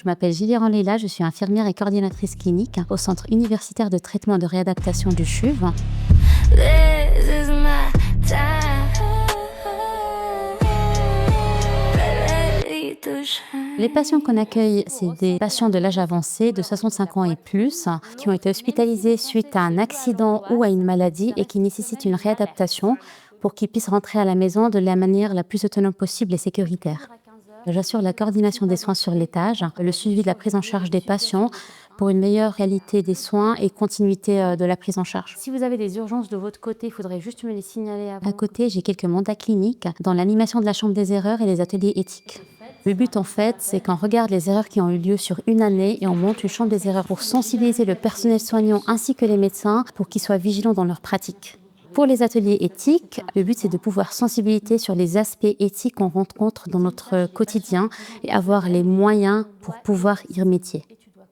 Je m'appelle Gillian Leila, je suis infirmière et coordinatrice clinique au Centre universitaire de traitement et de réadaptation du CHUV. This is my time. Ready to shine. Les patients qu'on accueille, c'est des patients de l'âge avancé, de 65 ans et plus, qui ont été hospitalisés suite à un accident ou à une maladie et qui nécessitent une réadaptation pour qu'ils puissent rentrer à la maison de la manière la plus autonome possible et sécuritaire. J'assure la coordination des soins sur l'étage, le suivi de la prise en charge des patients pour une meilleure qualité des soins et continuité de la prise en charge. Si vous avez des urgences de votre côté, il faudrait juste me les signaler avant. À côté, j'ai quelques mandats cliniques dans l'animation de la chambre des erreurs et les ateliers éthiques. Le but, en fait, c'est qu'on regarde les erreurs qui ont eu lieu sur une année et on monte une chambre des erreurs pour sensibiliser le personnel soignant ainsi que les médecins pour qu'ils soient vigilants dans leurs pratiques. Pour les ateliers éthiques, le but, c'est de pouvoir sensibiliser sur les aspects éthiques qu'on rencontre dans notre quotidien et avoir les moyens pour pouvoir y remédier.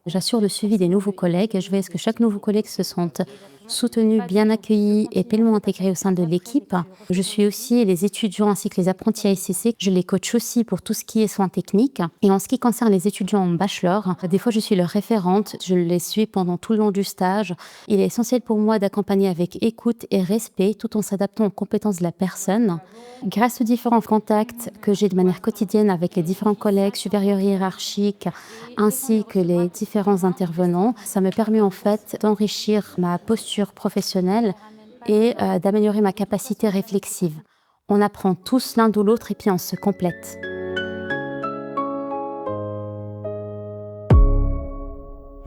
J'assure le suivi des nouveaux collègues et je veille à ce que chaque nouveau collègue se sente soutenu, bien accueilli et pleinement intégré au sein de l'équipe. Je suis aussi les étudiants ainsi que les apprentis ASCC. Je les coach aussi pour tout ce qui est soins techniques. Et en ce qui concerne les étudiants en bachelor, des fois je suis leur référente, je les suis pendant tout le long du stage. Il est essentiel pour moi d'accompagner avec écoute et respect tout en s'adaptant aux compétences de la personne. Grâce aux différents contacts que j'ai de manière quotidienne avec les différents collègues supérieurs hiérarchiques ainsi que les différents intervenants, ça me permet en fait d'enrichir ma posture professionnelle et d'améliorer ma capacité réflexive. On apprend tous l'un de l'autre et puis on se complète.